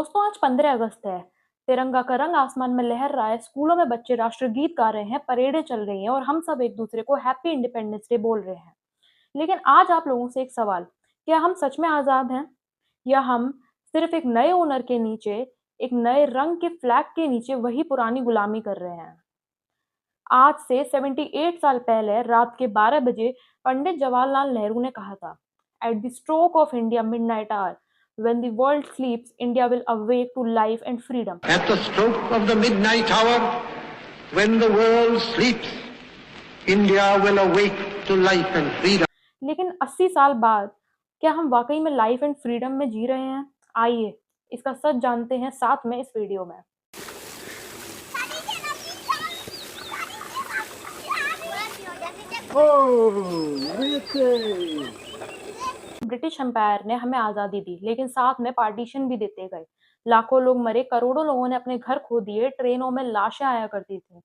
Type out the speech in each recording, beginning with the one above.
दोस्तों आज 15 अगस्त है। तिरंगा का रंग आसमान में लहर रहा है, स्कूलों में बच्चे राष्ट्रगीत गा रहे हैं, परेडें चल रही हैं और हम सब एक दूसरे को हैप्पी इंडिपेंडेंस डे बोल रहे हैं। लेकिन आज आप लोगों से एक सवाल, क्या हम सच में आजाद हैं या हम सिर्फ एक नए ओनर के नीचे, एक नए रंग के फ्लैग के नीचे वही पुरानी गुलामी कर रहे हैं? आज से 78 साल पहले रात के 12 बजे पंडित जवाहरलाल नेहरू ने कहा था, at the stroke of India midnight hour, when the world sleeps, India will awake to life and freedom. At the stroke of the midnight hour, when the world sleeps, India will awake to life and freedom. लेकिन 80 साल बाद क्या हम वाकई में life and freedom में जी रहे हैं? आइए इसका सच जानते हैं साथ में इस वीडियो में। ब्रिटिश एम्पायर ने हमें आज़ादी दी, लेकिन साथ में पार्टीशन भी देते गए। लाखों लोग मरे, करोड़ों लोगों ने अपने घर खो दिए, ट्रेनों में लाशें आया करती थी।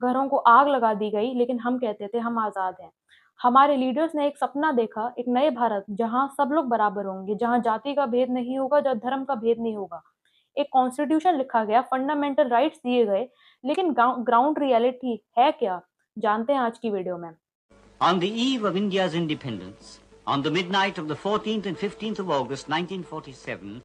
घरों को आग लगा दी गई, लेकिन हम कहते थे हम आज़ाद हैं। हमारे लीडर्स ने एक सपना देखा, एक नए भारत जहां सब लोग बराबर होंगे, जहां जाति का भेद नहीं होगा, जहां धर्म का भेद नहीं होगा। एक कॉन्स्टिट्यूशन लिखा गया, फंडामेंटल राइट्स दिए गए, लेकिन ग्राउंड रियलिटी है क्या? जानते हैं आज की वीडियो में। On the eve of India's independence, on the midnight of the 14th and 15th of August 1947,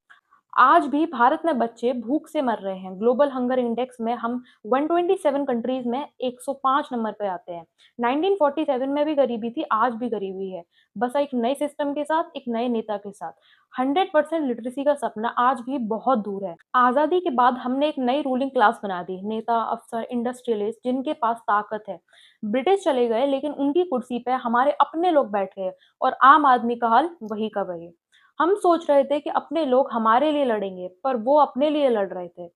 आज भी भारत में बच्चे भूख से मर रहे हैं। ग्लोबल हंगर इंडेक्स में हम 127 कंट्रीज में 105 नंबर पे आते हैं। 1947 में भी गरीबी थी, आज भी गरीबी है, बस एक नए सिस्टम के साथ, एक नए नेता के साथ। 100% लिटरेसी का सपना आज भी बहुत दूर है। आज़ादी के बाद हमने एक नई रूलिंग क्लास बना दी, नेता, अफसर, इंडस्ट्रियलिस्ट, जिनके पास ताकत है। ब्रिटिश चले गए, लेकिन उनकी कुर्सी पे हमारे अपने लोग बैठ गए और आम आदमी का हाल वही का वही। हम सोच रहे थे कि अपने लोग हमारे लिए लड़ेंगे, पर वो अपने लिए लड़ रहे थे।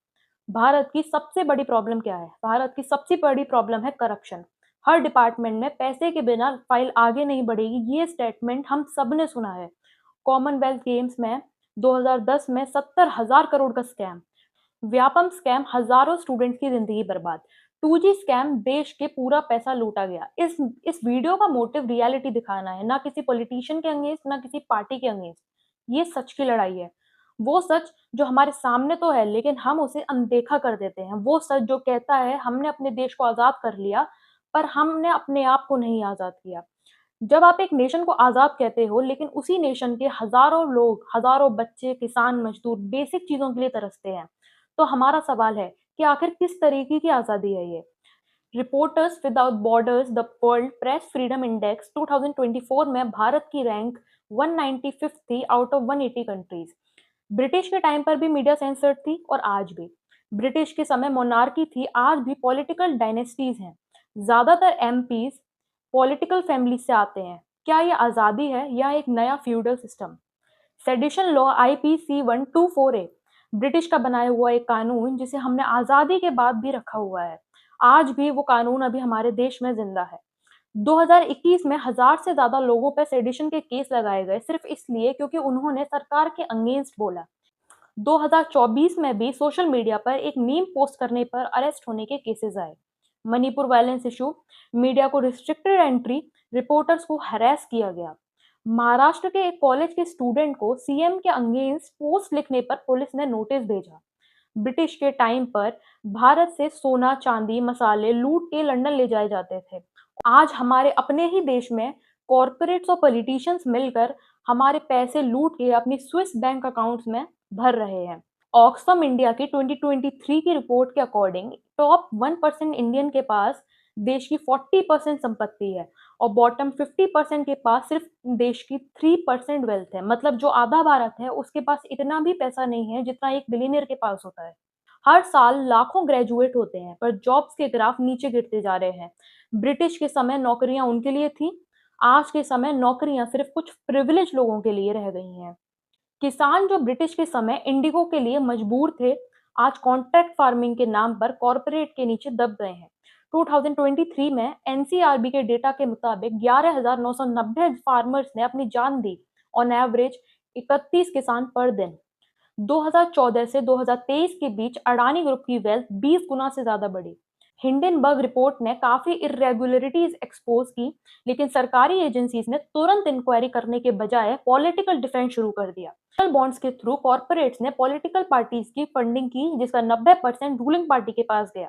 भारत की सबसे बड़ी प्रॉब्लम क्या है? भारत की सबसे बड़ी प्रॉब्लम है करप्शन। हर डिपार्टमेंट में पैसे के बिना फाइल आगे नहीं बढ़ेगी, ये स्टेटमेंट हम सब ने सुना है। कॉमनवेल्थ गेम्स में 2010 में 70,000 करोड़ का स्कैम, व्यापम स्कैम, हजारों स्टूडेंट्स की जिंदगी बर्बाद, 2G स्कैम, देश के पूरा पैसा लूटा गया। इस वीडियो का मोटिव रियलिटी दिखाना है, ना किसी पॉलिटिशियन के अगेंस्ट, ना किसी पार्टी के अगेंस्ट। ये सच की लड़ाई है। वो सच जो हमारे सामने तो है, लेकिन हम उसे अनदेखा कर देते हैं। वो सच जो कहता है हमने अपने देश को आजाद कर लिया, पर हमने अपने आप को नहीं आजाद किया। जब आप एक नेशन को आजाद कहते हो, लेकिन उसी नेशन के हजारों लोग, हजारों बच्चे, किसान, मजदूर बेसिक चीजों के लिए तरसते हैं, तो हमारा सवाल है कि आखिर किस तरीके की आजादी है ये? Reporters without borders the world press freedom index 2024 में भारत की रैंक 195 थी आउट ऑफ 180 कंट्रीज। ब्रिटिश के टाइम पर भी मीडिया सेंसर्ड थी और आज भी। ब्रिटिश के समय मोनार्की थी, आज भी पॉलिटिकल डायनेस्टीज हैं। ज्यादातर एमपीज पॉलिटिकल फैमिली से आते हैं। क्या ये आजादी है या एक नया feudal system? Sedition law IPC 124A British का बनाया हुआ एक कानून, जिसे हमने आजादी के बाद भी रखा हुआ है। आज भी वो कानून अभी हमारे देश में जिंदा है। 2021 में 1000 से ज्यादा लोगों पर सेडिशन के केस लगाए गए, सिर्फ इसलिए क्योंकि उन्होंने सरकार के अगेंस्ट बोला। 2024 में भी सोशल मीडिया पर एक मीम पोस्ट करने पर अरेस्ट होने के केसेस आए। मणिपुर वायलेंस इशू, मीडिया को रिस्ट्रिक्टेड एंट्री, रिपोर्टर्स को हरास किया गया। महाराष्ट्र के एक कॉलेज के स्टूडेंट को सीएम के अगेंस्ट पोस्ट लिखने पर पुलिस ने नोटिस भेजा। ब्रिटिश के टाइम पर भारत से सोना, चांदी, मसाले लूट के लंदन ले जाए जाते थे। आज हमारे अपने ही देश में कॉरपोरेट्स और पॉलिटिशियंस मिलकर हमारे पैसे लूट के अपनी स्विस बैंक अकाउंट्स में भर रहे हैं। ऑक्सफम इंडिया की 2023 की रिपोर्ट के अकॉर्डिंग टॉप 1% इंडियन के पास देश की 40% संपत्ति है और बॉटम 50% के पास सिर्फ देश की 3% वेल्थ है। मतलब जो आधा भारत है उसके पास इतना भी पैसा नहीं है जितना एक बिलियनियर के पास होता है। हर साल लाखों ग्रेजुएट होते हैं, पर जॉब्स के ग्राफ नीचे गिरते जा रहे हैं। ब्रिटिश के समय नौकरियां उनके लिए थी, आज के समय नौकरियां सिर्फ कुछ प्रिविलेज लोगों के लिए रह गई हैं। किसान जो ब्रिटिश के समय इंडिगो के लिए मजबूर थे, आज कॉन्ट्रैक्ट फार्मिंग के नाम पर कॉर्पोरेट के नीचे दब गए हैं। 2023 में एनसीआरबी के डेटा के मुताबिक 11,990 फार्मर्स ने अपनी जान दी, ऑन एवरेज 31 किसान पर दिन। 2014 से 2023 के बीच अडानी ग्रुप की वेल्थ 20 गुना से ज्यादा बढ़ी। हिंडनबर्ग रिपोर्ट ने काफी इरेगुलरिटीज एक्सपोज की, लेकिन सरकारी एजेंसीज ने तुरंत इंक्वायरी करने के बजाय पॉलिटिकल डिफेंस शुरू कर दिया। बॉन्ड्स के थ्रू कॉर्पोरेट्स ने पॉलिटिकल पार्टीज की फंडिंग की, जिसका 90% रूलिंग पार्टी के पास गया।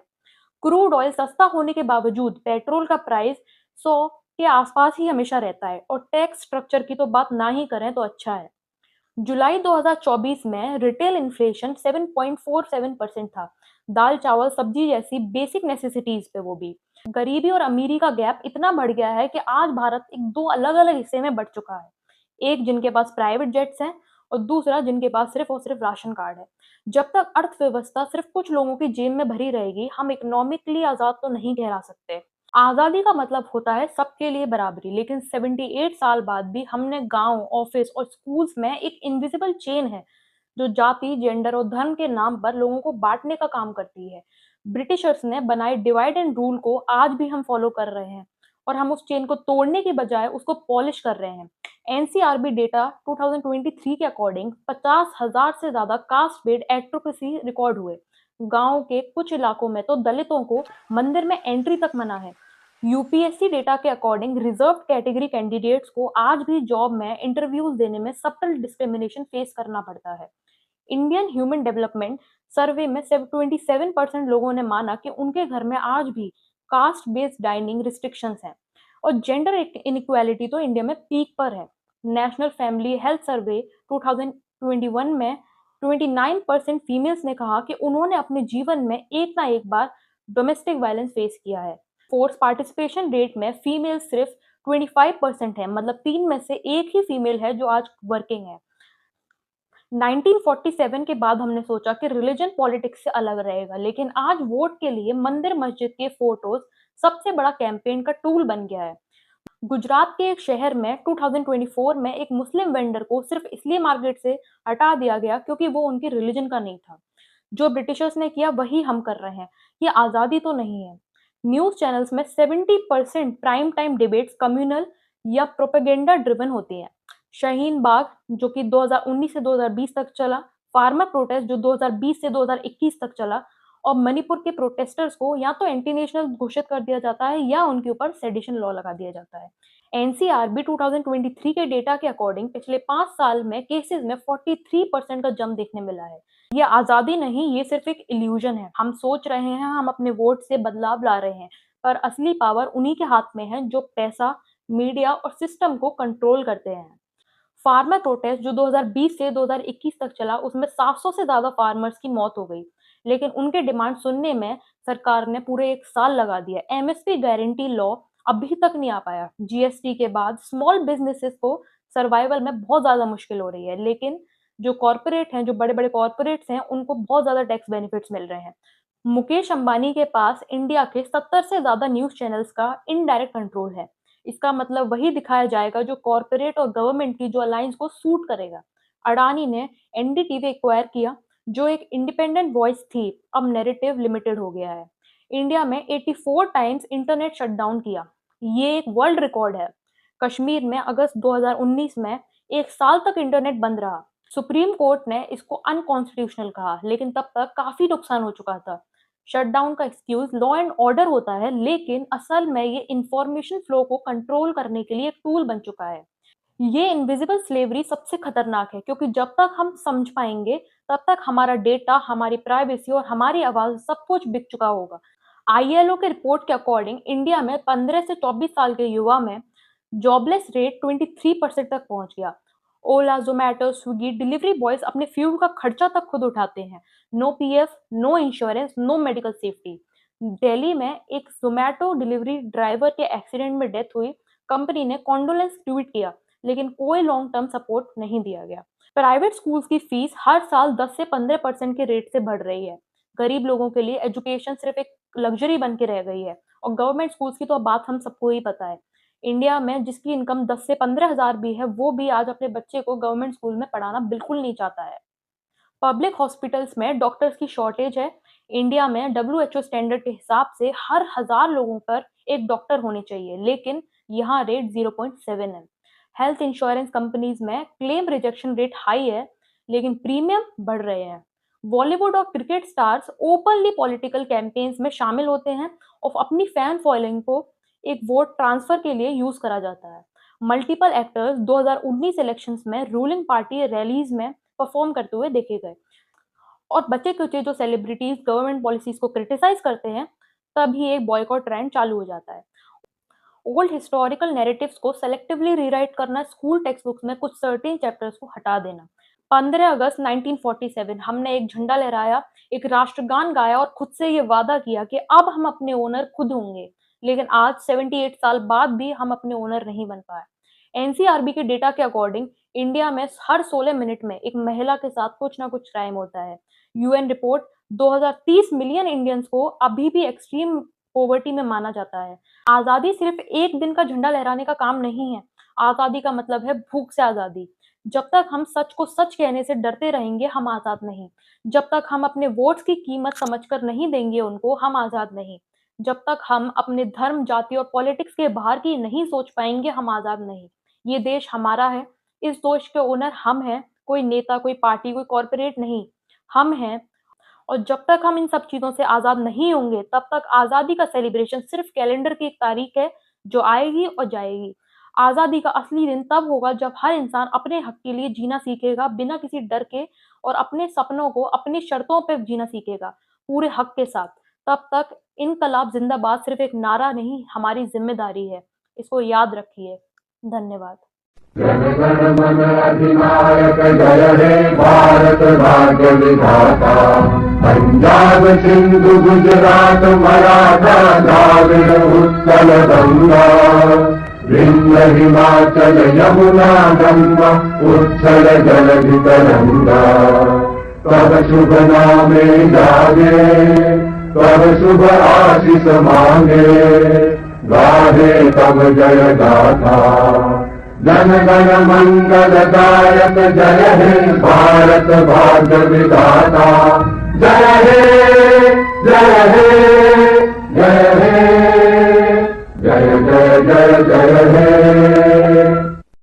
क्रूड ऑयल सस्ता होने के बावजूद पेट्रोल का प्राइस 100 के आसपास ही हमेशा रहता है, और टैक्स स्ट्रक्चर की तो बात ना ही करें तो अच्छा है। जुलाई 2024 में रिटेल इन्फ्लेशन 7.47% था। दाल, चावल, सब्जी जैसी बेसिक नेसेसिटीज पे वो भी। गरीबी और अमीरी का गैप इतना बढ़ गया है कि आज भारत एक दो अलग-अलग हिस्से में बँट चुका है। एक जिनके पास प्राइवेट जेट्स हैं और दूसरा जिनके पास सिर्फ और सिर्फ राशन कार्ड है। जब तक अर्थव्यवस्था सिर्फ कुछ लोगों की जेब में भरी रहेगी, हम इकोनॉमिकली आज़ाद तो नहीं कहला सकते। आज़ादी का मतलब होता है सबके लिए बराबरी, लेकिन 78 साल बाद भी हमने गाँव, ऑफिस और स्कूल्स में एक इनविजिबल चेन है, जो जाति, जेंडर और धर्म के नाम पर लोगों को बाँटने का काम करती है। ब्रिटिशर्स ने बनाए डिवाइड एंड रूल को आज भी हम फॉलो कर रहे हैं, और हम उस चेन को तोड़ने की बजाय उसको पॉलिश कर रहे हैं। एनसीआरबी डेटा 2023 के अकॉर्डिंग 50,000 से ज्यादा कास्ट बेस्ड एट्रोसिटी रिकॉर्ड हुए। गांव के कुछ इलाकों में तो दलितों को मंदिर में एंट्री तक मना है। यूपीएससी डेटा के अकॉर्डिंग रिजर्व कैटेगरी कैंडिडेट्स को आज भी जॉब में इंटरव्यूज देने में सटल डिस्क्रिमिनेशन फेस करना पड़ता है। इंडियन ह्यूमन डेवलपमेंट सर्वे में 27% लोगों ने माना कि उनके घर में आज भी कास्ट बेस्ड डाइनिंग रिस्ट्रिक्शंस हैं, और जेंडर इनइक्वालिटी तो इंडिया में पीक पर है। नेशनल फैमिली हेल्थ सर्वे 2021 में 29% फीमेल्स ने कहा कि उन्होंने अपने जीवन में एक ना एक बार डोमेस्टिक वायलेंस फेस किया है। फोर्स पार्टिसिपेशन रेट में फीमेल सिर्फ 25% है, मतलब 3 में से एक ही फीमेल है जो आज वर्किंग है। 1947 के बाद हमने सोचा कि रिलीजन पॉलिटिक्स से अलग रहेगा, लेकिन आज वोट के लिए मंदिर मस्जिद के फोटोज सबसे बड़ा कैंपेन का टूल बन गया है। गुजरात के एक शहर में 2024 में एक मुस्लिम वेंडर को सिर्फ इसलिए मार्केट से हटा दिया गया क्योंकि वो उनकी रिलीजन का नहीं था। जो ब्रिटिशर्स ने किया वही हम कर रहे हैं। ये आज़ादी तो नहीं है। न्यूज़ चैनल्स में 70% प्राइम टाइम डिबेट्स कम्युनल या प्रोपेगेंडा ड्रिवन होती हैं। शाहीन बाग जो कि 2019 से 2020 तक चला, फार्मर प्रोटेस्ट जो 2020 से 2021 तक चला, और मणिपुर के प्रोटेस्टर्स को या तो एंटी नेशनल घोषित कर दिया जाता है या उनके ऊपर सेडिशन लॉ लगा दिया जाता है। एनसीआरबी 2023 के डेटा के अकॉर्डिंग पिछले 5 साल में केसेस में 43% का जंप देखने मिला है। ये आज़ादी नहीं, ये सिर्फ एक इल्यूजन है। हम सोच रहे हैं हम अपने वोट से बदलाव ला रहे हैं, पर असली पावर उन्हीं के हाथ में है जो पैसा, मीडिया और सिस्टम को कंट्रोल करते हैं। फार्मर प्रोटेस्ट जो 2020 से 2021 तक चला, उसमें 700 से ज्यादा फार्मर्स की मौत हो गई, लेकिन उनके डिमांड सुनने में सरकार ने पूरे 1 साल लगा दिया। एमएसपी गारंटी लॉ अभी तक नहीं आ पाया। जीएसटी के बाद स्मॉल बिजनेसेस को सर्वाइवल में बहुत ज्यादा मुश्किल हो रही है, लेकिन जो कॉर्पोरेट हैं, जो बड़े बड़े कॉर्पोरेट्स हैं, उनको बहुत ज्यादा टैक्स बेनिफिट्स मिल रहे हैं। मुकेश अंबानी के पास इंडिया के 70 से ज्यादा न्यूज चैनल्स का इनडायरेक्ट कंट्रोल है। इसका मतलब वही दिखाया जाएगा जो कॉर्पोरेट और गवर्नमेंट की जो अलायंस को सूट करेगा। अडानी ने एनडीटीवी एक्वायर किया, जो एक इंडिपेंडेंट वॉइस थी, अब नैरेटिव लिमिटेड हो गया है। इंडिया में 84 टाइम्स इंटरनेट शटडाउन किया, ये एक वर्ल्ड रिकॉर्ड है। कश्मीर में अगस्त 2019 में 1 साल तक इंटरनेट बंद रहा। सुप्रीम कोर्ट ने इसको अनकॉन्स्टिट्यूशनल कहा, लेकिन तब तक काफी नुकसान हो चुका था। शटडाउन का एक्सक्यूज लॉ एंड ऑर्डर होता है, लेकिन असल में ये इंफॉर्मेशन फ्लो को कंट्रोल करने के लिए एक टूल बन चुका है। ये इनविजिबल स्लेवरी सबसे खतरनाक है, क्योंकि जब तक हम समझ पाएंगे तब तक हमारा डेटा, हमारी प्राइवेसी और हमारी आवाज सब कुछ बिक चुका होगा। आईएलओ के रिपोर्ट के अकॉर्डिंग इंडिया में 15 से 24 साल के युवा में जॉबलेस रेट 23% तक पहुंच गया। ओला, जोमैटो, स्विगी डिलीवरी बॉयज अपने फ्यूल का खर्चा तक खुद उठाते हैं। No PF, no insurance, no medical safety. Delhi में एक जोमैटो डिलीवरी ड्राइवर के एक्सीडेंट में डेथ हुई। कंपनी ने कॉन्डोलेंस ट्वीट किया, लेकिन कोई लॉन्ग टर्म सपोर्ट नहीं दिया गया। प्राइवेट स्कूल्स की फीस हर साल 10 से 15% के रेट से बढ़ रही है। गरीब लोगों के लिए एजुकेशन सिर्फ एक लग्जरी बन के रह गई है, और गवर्नमेंट स्कूल्स की तो बात हम सबको ही पता है। इंडिया में जिसकी इनकम 10 से 15 हजार भी है, वो भी आज अपने बच्चे को गवर्नमेंट स्कूल में पढ़ाना बिल्कुल नहीं चाहता है। पब्लिक हॉस्पिटल्स में डॉक्टर्स की शॉर्टेज है। इंडिया में डब्ल्यूएचओ स्टैंडर्ड के हिसाब से हर 1000 लोगों पर एक डॉक्टर होने चाहिए, लेकिन यहाँ रेट 0.7 है। हेल्थ इंश्योरेंस कंपनीज में क्लेम रिजेक्शन रेट हाई है, लेकिन प्रीमियम बढ़ रहे हैं। बॉलीवुड और cricket stars openly political campaigns में शामिल होते हैं और अपनी फैन फॉलोइंग को एक वोट ट्रांसफर के लिए यूज करा जाता है। मल्टीपल एक्टर्स 2019 इलेक्शंस में रूलिंग पार्टी रैलीज में परफॉर्म करते हुए देखे गए और बचे कुचे जो सेलिब्रिटीज गवर्नमेंट पॉलिसीज को क्रिटिसाइज करते हैं तभी एक बॉयकॉट ट्रेंड चालू हो जाता है। ओल्ड हिस्टोरिकल नैरेटिव्स को सेलेक्टिवली रीराइट करना, स्कूल टेक्स्ट बुक्स में कुछ सर्टेन चैप्टर्स को हटा देना। 15 अगस्त 1947 हमने एक झंडा लहराया, एक राष्ट्रगान गाया और खुद से ये वादा किया कि अब हम अपने ओनर खुद होंगे। लेकिन आज 78 साल बाद भी हम अपने ओनर नहीं बन पाए। एनसीआरबी के डेटा के अकॉर्डिंग इंडिया में हर 16 मिनट में एक महिला के साथ कुछ ना कुछ क्राइम होता है। यूएन रिपोर्ट 2030 मिलियन इंडियंस को अभी भी एक्सट्रीम पॉवर्टी में माना जाता है। आजादी सिर्फ एक दिन का झंडा लहराने का काम नहीं है। आजादी का मतलब है भूख से आजादी। जब तक हम सच को सच कहने से डरते रहेंगे, हम आजाद नहीं। जब तक हम अपने वोट्स की कीमत समझकर नहीं देंगे उनको, हम आजाद नहीं। जब तक हम अपने धर्म, जाति और पॉलिटिक्स के बाहर की नहीं सोच पाएंगे, हम आजाद नहीं। ये देश हमारा है, इस देश के ओनर हम हैं, कोई नेता, कोई पार्टी, कोई कॉर्पोरेट नहीं, हम हैं। और जब तक हम इन सब चीजों से आजाद नहीं होंगे, तब तक आजादी का सेलिब्रेशन सिर्फ कैलेंडर की एक तारीख है जो आएगी और जाएगी। आजादी का असली दिन तब होगा जब हर इंसान अपने हक के लिए जीना सीखेगा, बिना किसी डर के, और अपने सपनों को अपनी शर्तों पर जीना सीखेगा, पूरे हक के साथ। तब तक इनकलाब जिंदाबाद सिर्फ एक नारा नहीं, हमारी जिम्मेदारी है। इसको याद रखिए। धन्यवाद। जन गण मन अधिनायक जय हे भारत भाग्य विधाता। पंजाब सिंधु गुजरात मराठा द्राविड़ उत्कल गंगा। विंध्य हिमाचल यमुना गंगा उच्छल जलधि तरंगा। तब शुभ नामे जागे, तब शुभ आशीष मांगे। गाहे तब जय गाथा। जन गण मंगलदायक जय हे भारत भाग्य विधाता। जय हे जय हे जय हे जय जय जय जय हे।